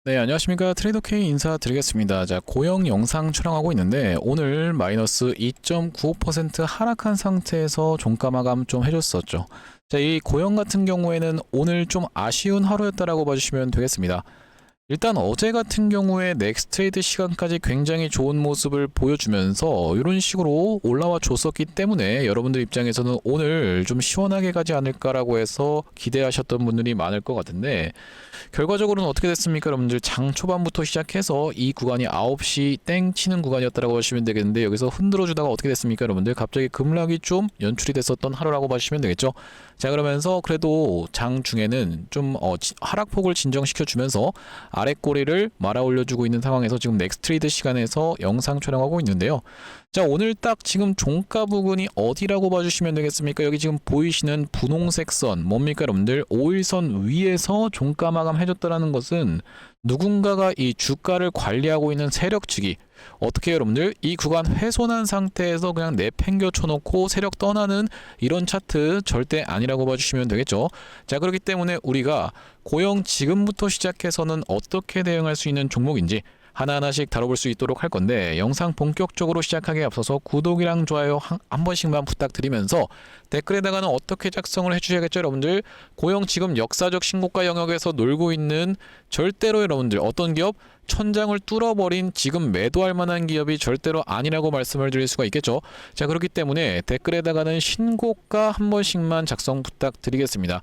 네, 안녕하십니까. 트레이더 K 인사드리겠습니다. 자, 고영 영상 촬영하고 있는데 오늘 마이너스 2.95% 하락한 상태에서 종가 마감 좀 해줬었죠. 자, 이 고영 같은 경우에는 오늘 좀 아쉬운 하루였다라고 봐주시면 되겠습니다. 일단 어제 같은 경우에 넥스트레이드 시간까지 굉장히 좋은 모습을 보여주면서 이런 식으로 올라와 줬었기 때문에 여러분들 입장에서는 오늘 좀 시원하게 가지 않을까라고 해서 기대하셨던 분들이 많을 것 같은데, 결과적으로는 어떻게 됐습니까? 여러분들 장 초반부터 시작해서 이 구간이 9시 땡 치는 구간이었다라고 보시면 되겠는데, 여기서 흔들어 주다가 어떻게 됐습니까? 여러분들 갑자기 급락이 좀 연출이 됐었던 하루라고 보시면 되겠죠. 자, 그러면서 그래도 장 중에는 좀 하락폭을 진정시켜 주면서 아랫꼬리를 말아 올려주고 있는 상황에서 지금 넥스트레이드 시간에서 영상 촬영하고 있는데요. 자, 오늘 딱 지금 종가 부근이 어디라고 봐주시면 되겠습니까? 여기 지금 보이시는 분홍색 선 뭡니까 여러분들? 5일선 위에서 종가 마감 해줬다라는 것은 누군가가 이 주가를 관리하고 있는 세력 측이 어떻게 여러분들 이 구간 훼손한 상태에서 그냥 내팽겨 쳐놓고 세력 떠나는 이런 차트 절대 아니라고 봐주시면 되겠죠. 자, 그렇기 때문에 우리가 고영 지금부터 시작해서는 어떻게 대응할 수 있는 종목인지 하나하나씩 다뤄볼 수 있도록 할 건데, 영상 본격적으로 시작하기에 앞서서 구독이랑 좋아요 한 번씩만 부탁드리면서 댓글에다가는 어떻게 작성을 해주셔야겠죠 여러분들. 고영 지금 역사적 신고가 영역에서 놀고 있는, 절대로 여러분들 어떤 기업? 천장을 뚫어버린 지금 매도할 만한 기업이 절대로 아니라고 말씀을 드릴 수가 있겠죠. 자, 그렇기 때문에 댓글에다가는 신고가 한 번씩만 작성 부탁드리겠습니다.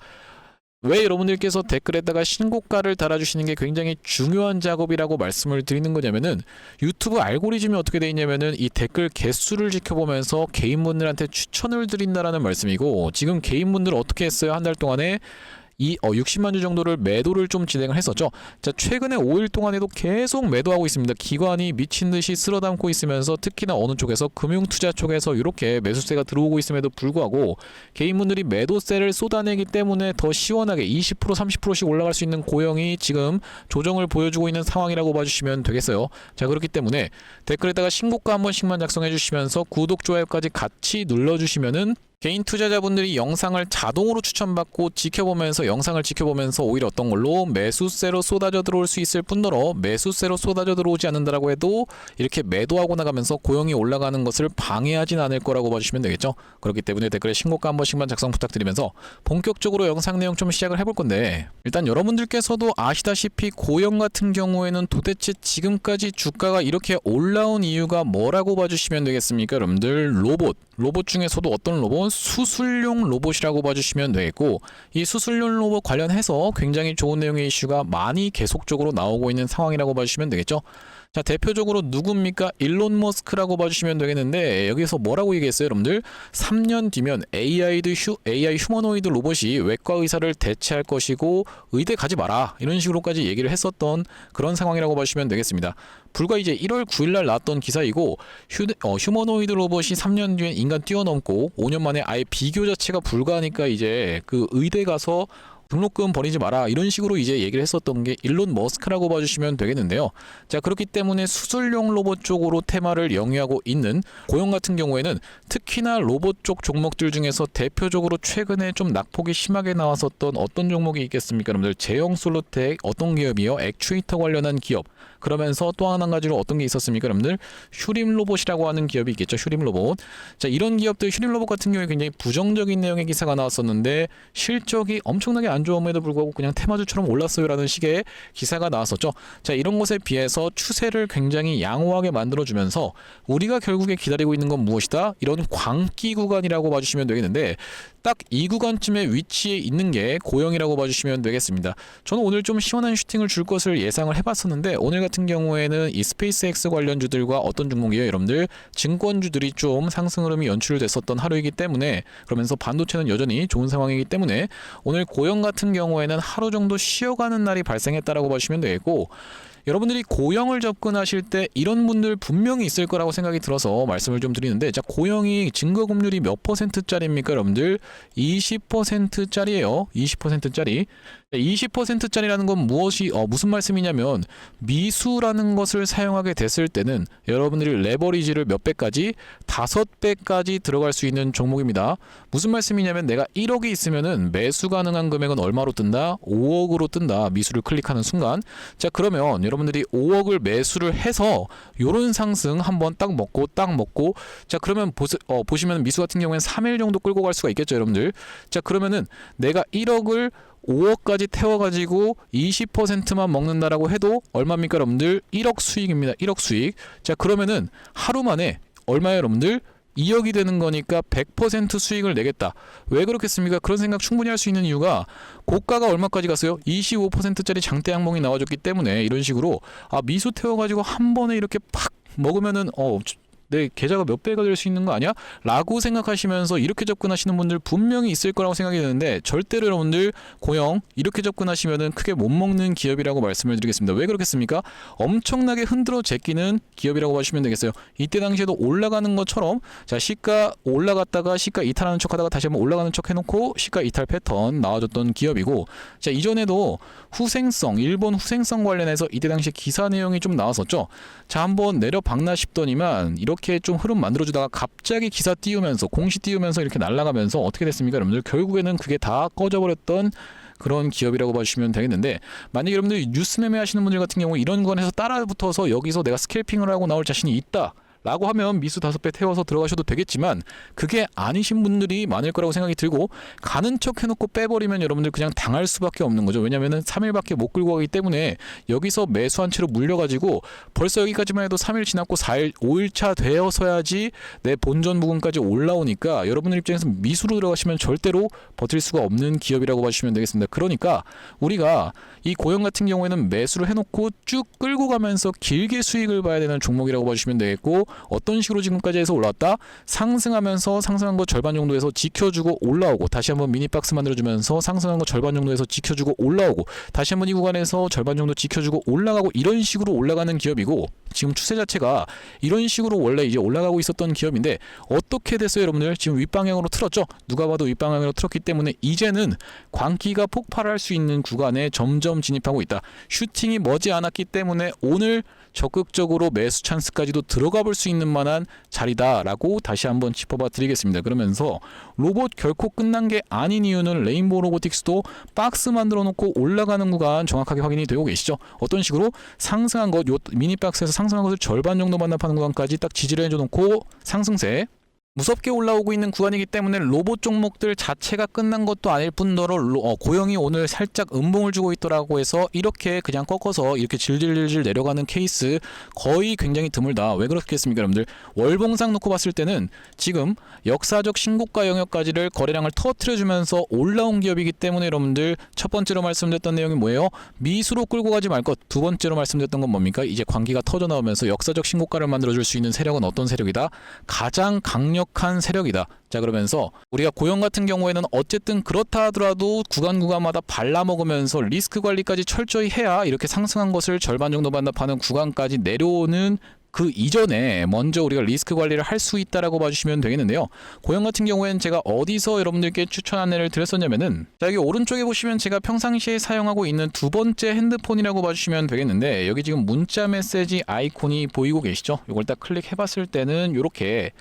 왜 여러분들께서 댓글에다가 신고가를 달아주시는 게 굉장히 중요한 작업이라고 말씀을 드리는 거냐면은, 유튜브 알고리즘이 어떻게 되어 있냐면은 이 댓글 개수를 지켜보면서 개인분들한테 추천을 드린다라는 말씀이고, 지금 개인분들 어떻게 했어요? 한 달 동안에 60만 주 정도를 매도를 좀 진행을 했었죠. 자, 최근에 5일 동안에도 계속 매도하고 있습니다. 기관이 미친 듯이 쓸어담고 있으면서, 특히나 어느 쪽에서 금융투자 쪽에서 이렇게 매수세가 들어오고 있음에도 불구하고 개인분들이 매도세를 쏟아내기 때문에 더 시원하게 20% 30%씩 올라갈 수 있는 고영이 지금 조정을 보여주고 있는 상황이라고 봐주시면 되겠어요. 자, 그렇기 때문에 댓글에다가 신고가 한 번씩만 작성해 주시면서 구독 좋아요까지 같이 눌러주시면은 개인 투자자분들이 영상을 자동으로 추천받고 영상을 지켜보면서 오히려 어떤 걸로 매수세로 쏟아져 들어올 수 있을 뿐더러, 매수세로 쏟아져 들어오지 않는다라고 해도 이렇게 매도하고 나가면서 고용이 올라가는 것을 방해하진 않을 거라고 봐주시면 되겠죠. 그렇기 때문에 댓글에 신고가 한 번씩만 작성 부탁드리면서 본격적으로 영상 내용 좀 시작을 해볼 건데, 일단 여러분들께서도 아시다시피 고영 같은 경우에는 도대체 지금까지 주가가 이렇게 올라온 이유가 뭐라고 봐주시면 되겠습니까? 여러분들 로봇 중에서도 어떤 로봇? 수술용 로봇이라고 봐주시면 되겠고, 이 수술용 로봇 관련해서 굉장히 좋은 내용의 이슈가 많이 계속적으로 나오고 있는 상황이라고 봐주시면 되겠죠. 자, 대표적으로 누굽니까? 일론 머스크라고 봐주시면 되겠는데, 여기서 뭐라고 얘기했어요 여러분들? 3년 뒤면 AI 휴머노이드 로봇이 외과 의사를 대체할 것이고 의대 가지 마라, 이런 식으로까지 얘기를 했었던 그런 상황이라고 봐주시면 되겠습니다. 불과 이제 1월 9일날 나왔던 기사이고, 휴머노이드 로봇이 3년 뒤엔 인간 뛰어넘고 5년 만에 아예 비교 자체가 불가하니까 이제 그 의대 가서 등록금 버리지 마라, 이런 식으로 이제 얘기를 했었던 게 일론 머스크라고 봐주시면 되겠는데요. 자, 그렇기 때문에 수술용 로봇 쪽으로 테마를 영위하고 있는 고영 같은 경우에는 특히나 로봇 쪽 종목들 중에서 대표적으로 최근에 좀 낙폭이 심하게 나왔었던 어떤 종목이 있겠습니까? 여러분들 제형솔루텍, 어떤 기업이요? 액추에이터 관련한 기업. 그러면서 또 한 가지로 어떤 게 있었습니까? 여러분들 휴림로봇이라고 하는 기업이 있겠죠. 휴림로봇. 자, 이런 기업들, 휴림로봇 같은 경우에 굉장히 부정적인 내용의 기사가 나왔었는데 실적이 엄청나게 안 좋음에도 불구하고 그냥 테마주처럼 올랐어요 라는 식의 기사가 나왔었죠. 자, 이런 것에 비해서 추세를 굉장히 양호하게 만들어주면서 우리가 결국에 기다리고 있는 건 무엇이다? 이런 광기 구간이라고 봐주시면 되겠는데, 딱 이 구간쯤에 위치해 있는 게 고영이라고 봐주시면 되겠습니다. 저는 오늘 좀 시원한 슈팅을 줄 것을 예상을 해봤었는데, 오늘 같은 경우에는 이 스페이스X 관련주들과 어떤 종목이에요 여러분들? 증권주들이 좀 상승 흐름이 연출됐었던 하루이기 때문에, 그러면서 반도체는 여전히 좋은 상황이기 때문에 오늘 고영 같은 경우에는 하루 정도 쉬어가는 날이 발생했다라고 보시면 되겠고, 여러분들이 고영을 접근하실 때 이런 분들 분명히 있을 거라고 생각이 들어서 말씀을 좀 드리는데, 자, 고영이 증거금률이 몇 %짜리입니까 여러분들? 20%짜리예요. 20%짜리. 20%짜리라는 건 무슨 말씀이냐면, 미수라는 것을 사용하게 됐을 때는 여러분들이 레버리지를 몇 배까지? 5배까지 들어갈 수 있는 종목입니다. 무슨 말씀이냐면, 내가 1억이 있으면은 매수 가능한 금액은 얼마로 뜬다? 5억으로 뜬다. 미수를 클릭하는 순간. 자, 그러면 여러분들이 5억을 매수를 해서 요런 상승 한번 딱 먹고 자, 그러면 보시면 미수 같은 경우에는 3일 정도 끌고 갈 수가 있겠죠 여러분들. 자, 그러면은 내가 1억을 5억까지 태워가지고 20%만 먹는다라고 해도 얼마입니까 여러분들? 1억 수익입니다. 1억 수익. 자, 그러면은 하루 만에 얼마예요 여러분들? 2억이 되는 거니까 100% 수익을 내겠다. 왜 그렇겠습니까? 그런 생각 충분히 할 수 있는 이유가, 고가가 얼마까지 갔어요? 25%짜리 장대 양봉이 나와줬기 때문에 이런 식으로 미수 태워가지고 한 번에 이렇게 팍 먹으면은 내 계좌가 몇 배가 될 수 있는 거 아니야? 라고 생각하시면서 이렇게 접근하시는 분들 분명히 있을 거라고 생각이 드는데, 절대로 여러분들 고영 이렇게 접근하시면은 크게 못 먹는 기업이라고 말씀을 드리겠습니다. 왜 그렇겠습니까? 엄청나게 흔들어 제끼는 기업이라고 보시면 되겠어요. 이때 당시에도 올라가는 것처럼, 자, 시가 올라갔다가 시가 이탈하는 척 하다가 다시 한번 올라가는 척 해놓고 시가 이탈 패턴 나와줬던 기업이고, 자, 이전에도 일본 후생성 관련해서 이때 당시 기사 내용이 좀 나왔었죠. 자, 한번 내려 박나 싶더니만 이렇게 좀 흐름 만들어주다가 갑자기 기사 띄우면서 공시 띄우면서 이렇게 날아가면서 어떻게 됐습니까 여러분들? 결국에는 그게 다 꺼져버렸던 그런 기업이라고 봐주시면 되겠는데, 만약에 여러분들 뉴스 매매 하시는 분들 같은 경우 이런 거에서 따라붙어서 여기서 내가 스캘핑을 하고 나올 자신이 있다 라고 하면 미수 5배 태워서 들어가셔도 되겠지만, 그게 아니신 분들이 많을 거라고 생각이 들고, 가는 척 해놓고 빼버리면 여러분들 그냥 당할 수밖에 없는 거죠. 왜냐면은 3일밖에 못 끌고 가기 때문에 여기서 매수한 채로 물려가지고 벌써 여기까지만 해도 3일 지났고 4일 5일차 되어서야지 내 본전 부근까지 올라오니까, 여러분들 입장에서 미수로 들어가시면 절대로 버틸 수가 없는 기업이라고 봐주시면 되겠습니다. 그러니까 우리가 이 고영 같은 경우에는 매수를 해놓고 쭉 끌고 가면서 길게 수익을 봐야 되는 종목이라고 봐주시면 되겠고, 어떤 식으로 지금까지 해서 올라왔다? 상승하면서 상승한 거 절반 정도에서 지켜주고 올라오고, 다시 한번 미니박스 만들어주면서 상승한 거 절반 정도에서 지켜주고 올라오고, 다시 한번 이 구간에서 절반 정도 지켜주고 올라가고, 이런 식으로 올라가는 기업이고, 지금 추세 자체가 이런 식으로 원래 이제 올라가고 있었던 기업인데, 어떻게 됐어요 여러분들? 지금 윗방향으로 틀었죠? 누가 봐도 윗방향으로 틀었기 때문에 이제는 광기가 폭발할 수 있는 구간에 점점 진입하고 있다. 슈팅이 머지않았기 때문에 오늘 적극적으로 매수 찬스까지도 들어가 볼 수 있는 만한 자리다라고 다시 한번 짚어봐 드리겠습니다. 그러면서 로봇 결코 끝난 게 아닌 이유는 레인보우 로보틱스도 박스 만들어 놓고 올라가는 구간 정확하게 확인이 되고 계시죠? 어떤 식으로 상승한 것, 요 미니박스에서 상승한 것을 절반 정도 반납하는 구간까지 딱 지지를 해줘 놓고 상승세 무섭게 올라오고 있는 구간이기 때문에 로봇 종목들 자체가 끝난 것도 아닐 뿐더러 고영이 오늘 살짝 음봉을 주고 있더라고 해서 이렇게 그냥 꺾어서 이렇게 질질질질 내려가는 케이스 거의 굉장히 드물다. 왜 그렇겠습니까 여러분들? 월봉상 놓고 봤을 때는 지금 역사적 신고가 영역까지를 거래량을 터트려주면서 올라온 기업이기 때문에 여러분들, 첫 번째로 말씀드렸던 내용이 뭐예요? 미수로 끌고 가지 말 것. 두 번째로 말씀드렸던 건 뭡니까? 이제 광기가 터져 나오면서 역사적 신고가를 만들어줄 수 있는 세력은 어떤 세력이다? 가장 강력한 세력이다. 자, 그러면서 우리가 고영 같은 경우에는 어쨌든 그렇다 하더라도 구간마다 발라먹으면서 리스크 관리까지 철저히 해야 이렇게 상승한 것을 절반 정도 반납하는 구간까지 내려오는 그 이전에 먼저 우리가 리스크 관리를 할 수 있다라고 봐주시면 되겠는데요. 고영 같은 경우에는 제가 어디서 여러분들께 추천 안내를 드렸었냐면은, 자, 여기 오른쪽에 보시면 제가 평상시에 사용하고 있는 두 번째 핸드폰이라고 봐주시면 되겠는데, 여기 지금 문자 메시지 아이콘이 보이고 계시죠? 이걸 딱 클릭해 봤을 때는 이렇게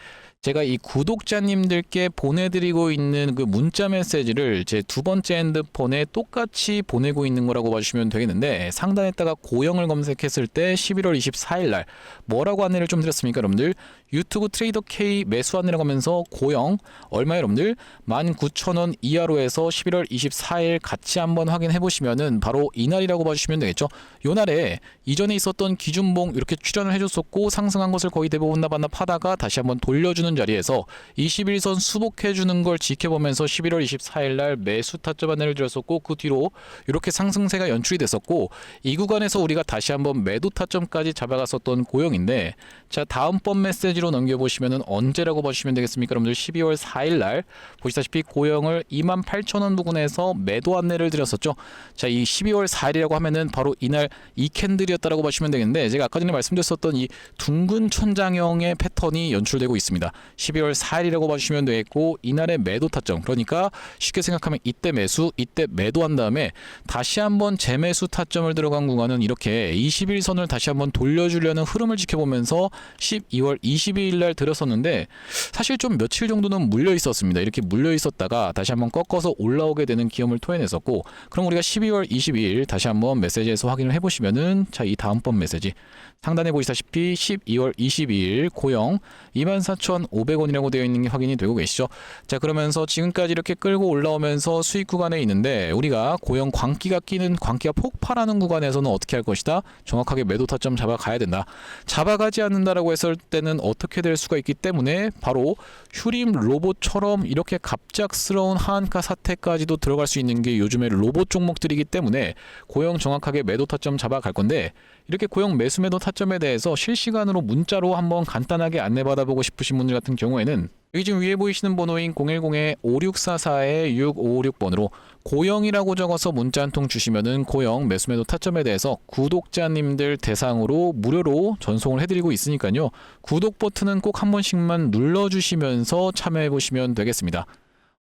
제가 이 구독자님들께 보내드리고 있는 그 문자 메시지를 제 두 번째 핸드폰에 똑같이 보내고 있는 거라고 봐주시면 되겠는데, 상단에다가 고영을 검색했을 때 11월 24일 날 뭐라고 안내를 좀 드렸습니까 여러분들? 유튜브 트레이더 K 매수 안내라고 하면서 고영 얼마에 여러분들? 19,000원 이하로 해서 11월 24일 같이 한번 확인해 보시면은 바로 이날이라고 봐주시면 되겠죠. 요 날에 이전에 있었던 기준봉 이렇게 출연을 해줬었고, 상승한 것을 거의 대부분 반납하다가 다시 한번 돌려주는 자리에서 21선 수복해주는 걸 지켜보면서 11월 24일 날 매수 타점 안내를 드렸었고, 그 뒤로 이렇게 상승세가 연출이 됐었고, 이 구간에서 우리가 다시 한번 매도 타점까지 잡아갔었던 고영인데, 자, 다음번 메시지로 마찬가지로 넘겨보시면은 언제라고 봐주시면 되겠습니까? 여러분들 12월 4일 날 보시다시피 고영을 28,000원 부근에서 매도 안내를 드렸었죠. 자, 이 12월 4일이라고 하면은 바로 이날 이 캔들이었다라고 보시면 되겠는데, 제가 아까 전에 말씀드렸었던 이 둥근 천장형의 패턴이 연출되고 있습니다. 12월 4일이라고 봐주시면 되겠고, 이날의 매도 타점, 그러니까 쉽게 생각하면 이때 매수, 이때 매도한 다음에 다시 한번 재매수 타점을 들어간 구간은 이렇게 21선을 다시 한번 돌려주려는 흐름을 지켜보면서 12월 22일 날 들었었는데, 사실 좀 며칠 정도는 물려 있었습니다. 이렇게 물려 있었다가 다시 한번 꺾어서 올라오게 되는 기염을 토해냈었고, 그럼 우리가 12월 22일 다시 한번 메시지에서 확인을 해보시면은, 자, 이 다음번 메시지 상단에 보시다시피 12월 22일 고영 24,500원이라고 되어 있는 게 확인이 되고 계시죠. 자, 그러면서 지금까지 이렇게 끌고 올라오면서 수익 구간에 있는데, 우리가 고영 광기가 끼는, 광기가 폭발하는 구간에서는 어떻게 할 것이다? 정확하게 매도 타점 잡아가야 된다. 잡아가지 않는다라고 했을 때는 어떻게 될 수가 있기 때문에, 바로 휴림 로봇처럼 이렇게 갑작스러운 하한가 사태까지도 들어갈 수 있는 게 요즘의 로봇 종목들이기 때문에 고영 정확하게 매도 타점 잡아갈 건데, 이렇게 고영 매수 매도 타점에 대해서 실시간으로 문자로 한번 간단하게 안내받아보고 싶으신 분들 같은 경우에는, 여기 지금 위에 보이시는 번호인 010-5644-6556번으로 고영이라고 적어서 문자 한 통 주시면은 고영 매수 매도 타점에 대해서 구독자님들 대상으로 무료로 전송을 해드리고 있으니까요. 구독 버튼은 꼭 한 번씩만 눌러주시면서 참여해보시면 되겠습니다.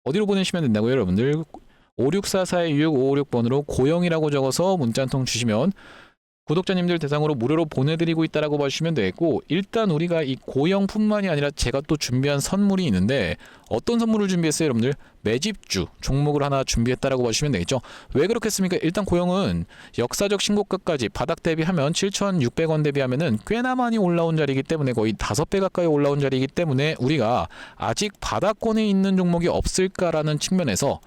어디로 보내시면 된다고요, 여러분들? 5644-6556번으로 고영이라고 적어서 문자 한 통 주시면 구독자님들 대상으로 무료로 보내드리고 있다라고 봐주시면 되겠고, 일단 우리가 이 고영뿐만이 아니라 제가 또 준비한 선물이 있는데, 어떤 선물을 준비했어요, 여러분들? 매집주 종목을 하나 준비했다라고 봐주시면 되겠죠. 왜 그렇겠습니까? 일단 고영은 역사적 신고가까지 바닥 대비하면 7,600원 대비하면은 꽤나 많이 올라온 자리이기 때문에, 거의 5배 가까이 올라온 자리이기 때문에 우리가 아직 바닥권에 있는 종목이 없을까라는 측면에서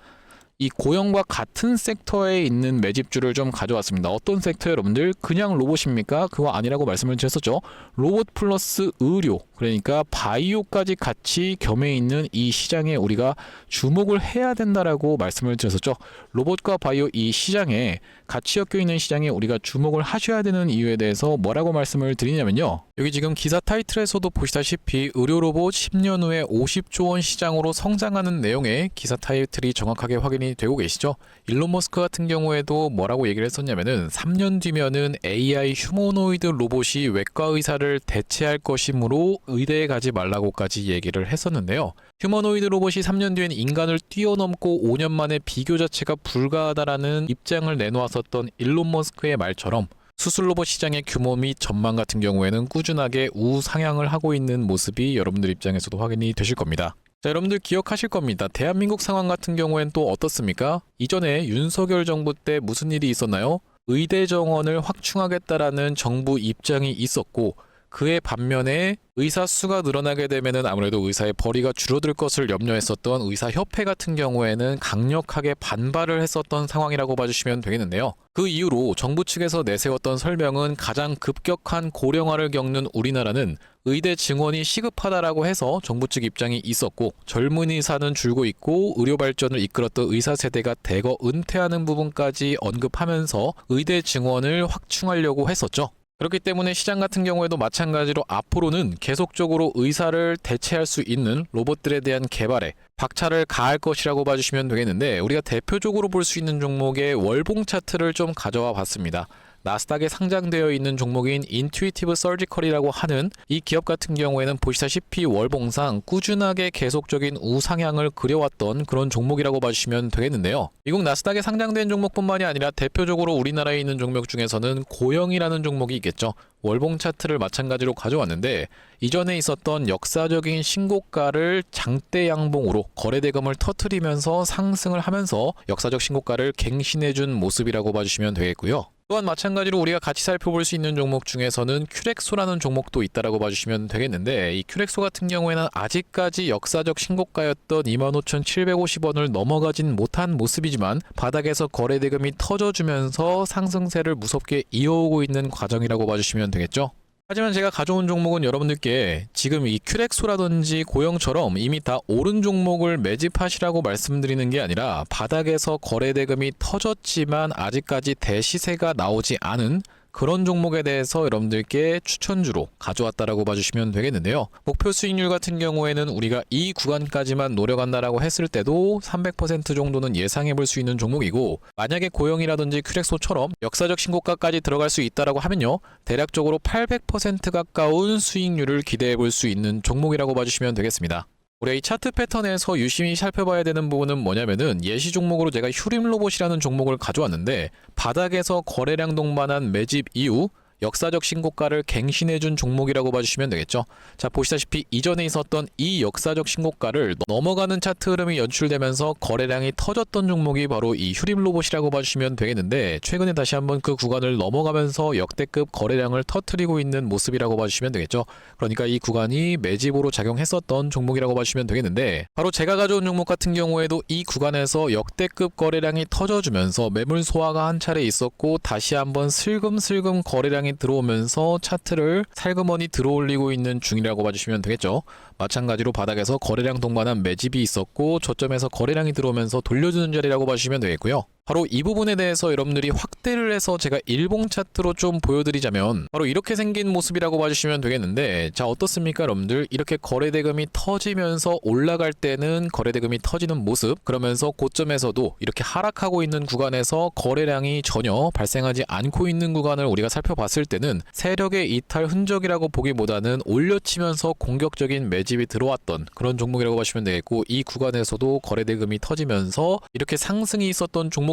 이 고영과 같은 섹터에 있는 매집주를 좀 가져왔습니다. 어떤 섹터, 여러분들? 그냥 로봇입니까? 그거 아니라고 말씀을 드렸었죠. 로봇 플러스 의료, 그러니까 바이오까지 같이 겸해 있는 이 시장에 우리가 주목을 해야 된다라고 말씀을 드렸었죠. 로봇과 바이오 이 시장에 같이 엮여 있는 시장에 우리가 주목을 하셔야 되는 이유에 대해서 뭐라고 말씀을 드리냐면요. 여기 지금 기사 타이틀에서도 보시다시피 의료 로봇 10년 후에 50조 원 시장으로 성장하는 내용의 기사 타이틀이 정확하게 확인이 되고 계시죠. 일론 머스크 같은 경우에도 뭐라고 얘기를 했었냐면은 3년 뒤면은 AI 휴머노이드 로봇이 외과 의사를 대체할 것이므로 의대에 가지 말라고까지 얘기를 했었는데요. 휴머노이드 로봇이 3년 뒤엔 인간을 뛰어넘고 5년 만에 비교 자체가 불가하다라는 입장을 내놓았었던 일론 머스크의 말처럼 수술 로봇 시장의 규모 및 전망 같은 경우에는 꾸준하게 우상향을 하고 있는 모습이 여러분들 입장에서도 확인이 되실 겁니다. 자, 여러분들 기억하실 겁니다. 대한민국 상황 같은 경우엔 또 어떻습니까? 이전에 윤석열 정부 때 무슨 일이 있었나요? 의대 정원을 확충하겠다라는 정부 입장이 있었고, 그의 반면에 의사 수가 늘어나게 되면은 아무래도 의사의 벌이가 줄어들 것을 염려했었던 의사협회 같은 경우에는 강력하게 반발을 했었던 상황이라고 봐주시면 되겠는데요. 그 이후로 정부 측에서 내세웠던 설명은, 가장 급격한 고령화를 겪는 우리나라는 의대 증원이 시급하다라고 해서 정부 측 입장이 있었고, 젊은 의사는 줄고 있고 의료 발전을 이끌었던 의사 세대가 대거 은퇴하는 부분까지 언급하면서 의대 증원을 확충하려고 했었죠. 그렇기 때문에 시장 같은 경우에도 마찬가지로 앞으로는 계속적으로 의사를 대체할 수 있는 로봇들에 대한 개발에 박차를 가할 것이라고 봐주시면 되겠는데, 우리가 대표적으로 볼 수 있는 종목의 월봉 차트를 좀 가져와 봤습니다. 나스닥에 상장되어 있는 종목인 인투이티브 서지컬이라고 하는 이 기업 같은 경우에는 보시다시피 월봉상 꾸준하게 계속적인 우상향을 그려왔던 그런 종목이라고 봐주시면 되겠는데요. 미국 나스닥에 상장된 종목뿐만이 아니라 대표적으로 우리나라에 있는 종목 중에서는 고영이라는 종목이 있겠죠. 월봉 차트를 마찬가지로 가져왔는데, 이전에 있었던 역사적인 신고가를 장대 양봉으로 거래대금을 터뜨리면서 상승을 하면서 역사적 신고가를 갱신해준 모습이라고 봐주시면 되겠고요. 또한 마찬가지로 우리가 같이 살펴볼 수 있는 종목 중에서는 큐렉소라는 종목도 있다라고 봐주시면 되겠는데, 이 큐렉소 같은 경우에는 아직까지 역사적 신고가였던 25,750원을 넘어가진 못한 모습이지만 바닥에서 거래대금이 터져주면서 상승세를 무섭게 이어오고 있는 과정이라고 봐주시면 되겠죠. 하지만 제가 가져온 종목은 여러분들께 지금 이 큐렉소라든지 고영처럼 이미 다 오른 종목을 매집하시라고 말씀드리는 게 아니라, 바닥에서 거래대금이 터졌지만 아직까지 대시세가 나오지 않은 그런 종목에 대해서 여러분들께 추천주로 가져왔다라고 봐주시면 되겠는데요. 목표 수익률 같은 경우에는 우리가 이 구간까지만 노려간다라고 했을 때도 300% 정도는 예상해 볼 수 있는 종목이고, 만약에 고영이라든지 큐렉소처럼 역사적 신고가까지 들어갈 수 있다라고 하면요, 대략적으로 800% 가까운 수익률을 기대해 볼 수 있는 종목이라고 봐주시면 되겠습니다. 우리가 이 차트 패턴에서 유심히 살펴봐야 되는 부분은 뭐냐면은, 예시 종목으로 제가 휴림로봇이라는 종목을 가져왔는데, 바닥에서 거래량 동반한 매집 이후 역사적 신고가를 갱신해준 종목이라고 봐주시면 되겠죠. 자, 보시다시피 이전에 있었던 이 역사적 신고가를 넘어가는 차트 흐름이 연출되면서 거래량이 터졌던 종목이 바로 이 휴림로봇이라고 봐주시면 되겠는데, 최근에 다시 한번 그 구간을 넘어가면서 역대급 거래량을 터뜨리고 있는 모습이라고 봐주시면 되겠죠. 그러니까 이 구간이 매집으로 작용했었던 종목이라고 봐주시면 되겠는데, 바로 제가 가져온 종목 같은 경우에도 이 구간에서 역대급 거래량이 터져주면서 매물 소화가 한 차례 있었고, 다시 한번 슬금슬금 거래량이 들어오면서 차트를 살그머니 들어올리고 있는 중이라고 봐주시면 되겠죠. 마찬가지로 바닥에서 거래량 동반한 매집이 있었고, 저점에서 거래량이 들어오면서 돌려주는 자리라고 봐주시면 되겠고요. 바로 이 부분에 대해서 여러분들이 확대를 해서 제가 일봉 차트로 좀 보여드리자면, 바로 이렇게 생긴 모습이라고 봐주시면 되겠는데, 자, 어떻습니까 여러분들? 이렇게 거래대금이 터지면서 올라갈 때는 거래대금이 터지는 모습, 그러면서 고점에서도 이렇게 하락하고 있는 구간에서 거래량이 전혀 발생하지 않고 있는 구간을 우리가 살펴봤을 때는 세력의 이탈 흔적이라고 보기보다는 올려치면서 공격적인 매집이 들어왔던 그런 종목이라고 보시면 되겠고, 이 구간에서도 거래대금이 터지면서 이렇게 상승이 있었던 종목인데,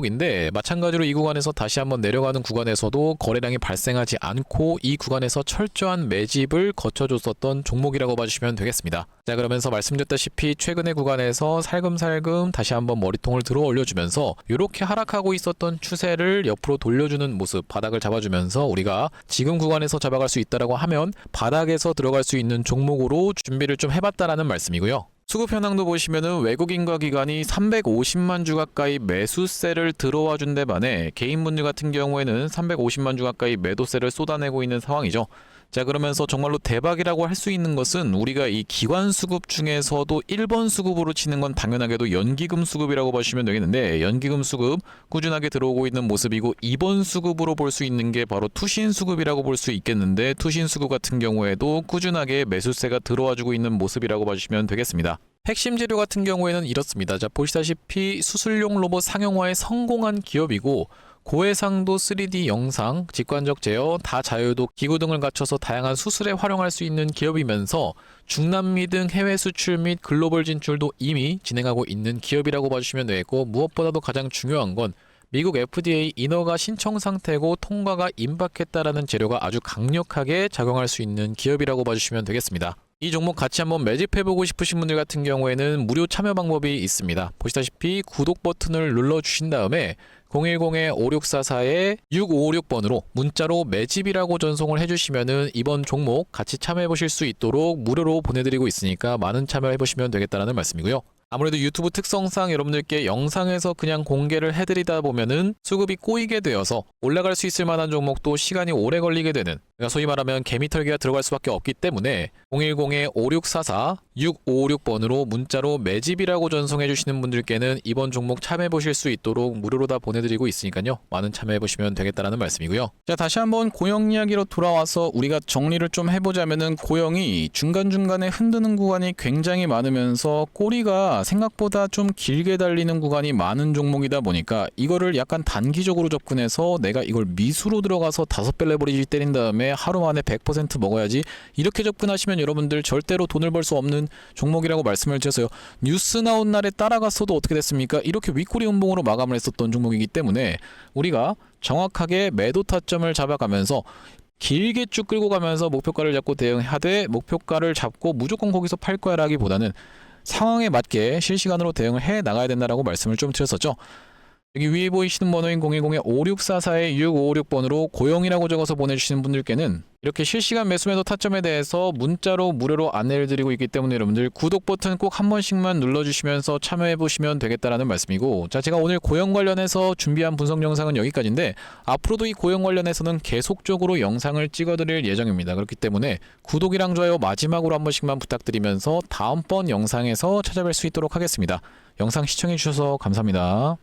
마찬가지로 이 구간에서 다시 한번 내려가는 구간에서도 거래량이 발생하지 않고 이 구간에서 철저한 매집을 거쳐줬었던 종목이라고 봐주시면 되겠습니다. 자, 그러면서 말씀드렸다시피 최근의 구간에서 살금살금 다시 한번 머리통을 들어 올려주면서 이렇게 하락하고 있었던 추세를 옆으로 돌려주는 모습, 바닥을 잡아주면서 우리가 지금 구간에서 잡아갈 수 있다라고 하면 바닥에서 들어갈 수 있는 종목으로 준비를 좀 해봤다라는 말씀이고요. 수급 현황도 보시면은 외국인과 기관이 350만 주 가까이 매수세를 들어와 준 데 반해 개인분들 같은 경우에는 350만 주 가까이 매도세를 쏟아내고 있는 상황이죠. 자, 그러면서 정말로 대박이라고 할 수 있는 것은, 우리가 이 기관 수급 중에서도 1번 수급으로 치는 건 당연하게도 연기금 수급이라고 보시면 되겠는데, 연기금 수급 꾸준하게 들어오고 있는 모습이고, 2번 수급으로 볼 수 있는 게 바로 투신 수급이라고 볼 수 있겠는데, 투신 수급 같은 경우에도 꾸준하게 매수세가 들어와주고 있는 모습이라고 봐주시면 되겠습니다. 핵심 재료 같은 경우에는 이렇습니다. 자, 보시다시피 수술용 로봇 상용화에 성공한 기업이고, 고해상도 3D 영상, 직관적 제어, 다자유도 기구 등을 갖춰서 다양한 수술에 활용할 수 있는 기업이면서 중남미 등 해외 수출 및 글로벌 진출도 이미 진행하고 있는 기업이라고 봐주시면 되겠고, 무엇보다도 가장 중요한 건 미국 FDA 인허가 신청 상태고 통과가 임박했다라는 재료가 아주 강력하게 작용할 수 있는 기업이라고 봐주시면 되겠습니다. 이 종목 같이 한번 매집해보고 싶으신 분들 같은 경우에는 무료 참여 방법이 있습니다. 보시다시피 구독 버튼을 눌러주신 다음에 010-5644-6556번으로 문자로 매집이라고 전송을 해주시면은 이번 종목 같이 참여해보실 수 있도록 무료로 보내드리고 있으니까 많은 참여해보시면 되겠다는 말씀이고요. 아무래도 유튜브 특성상 여러분들께 영상에서 그냥 공개를 해드리다 보면은 수급이 꼬이게 되어서 올라갈 수 있을 만한 종목도 시간이 오래 걸리게 되는, 그러니까 소위 말하면 개미털기가 들어갈 수밖에 없기 때문에 010-5644-6556번으로 문자로 매집이라고 전송해 주시는 분들께는 이번 종목 참여해 보실 수 있도록 무료로 다 보내드리고 있으니까요, 많은 참여해 보시면 되겠다라는 말씀이고요. 자, 다시 한번 고영 이야기로 돌아와서 우리가 정리를 좀 해보자면은, 고영이 중간중간에 흔드는 구간이 굉장히 많으면서 꼬리가 생각보다 좀 길게 달리는 구간이 많은 종목이다 보니까, 이거를 약간 단기적으로 접근해서 내가 이걸 미수로 들어가서 5배 레버리지 때린 다음에 하루 만에 100% 먹어야지, 이렇게 접근하시면 여러분들 절대로 돈을 벌 수 없는 종목이라고 말씀을 드렸어요. 뉴스 나온 날에 따라갔어도 어떻게 됐습니까? 이렇게 윗꼬리 음봉으로 마감을 했었던 종목이기 때문에, 우리가 정확하게 매도 타점을 잡아가면서 길게 쭉 끌고 가면서 목표가를 잡고 대응하되, 목표가를 잡고 무조건 거기서 팔 거야 라기보다는 상황에 맞게 실시간으로 대응을 해 나가야 된다라고 말씀을 좀 드렸었죠. 여기 위에 보이시는 번호인 010-5644-6556번으로 고영이라고 적어서 보내주시는 분들께는 이렇게 실시간 매수매도 타점에 대해서 문자로 무료로 안내를 드리고 있기 때문에 여러분들 구독 버튼 꼭 한 번씩만 눌러주시면서 참여해보시면 되겠다라는 말씀이고, 자, 제가 오늘 고영 관련해서 준비한 분석 영상은 여기까지인데, 앞으로도 이 고영 관련해서는 계속적으로 영상을 찍어드릴 예정입니다. 그렇기 때문에 구독이랑 좋아요 마지막으로 한 번씩만 부탁드리면서 다음번 영상에서 찾아뵐 수 있도록 하겠습니다. 영상 시청해주셔서 감사합니다.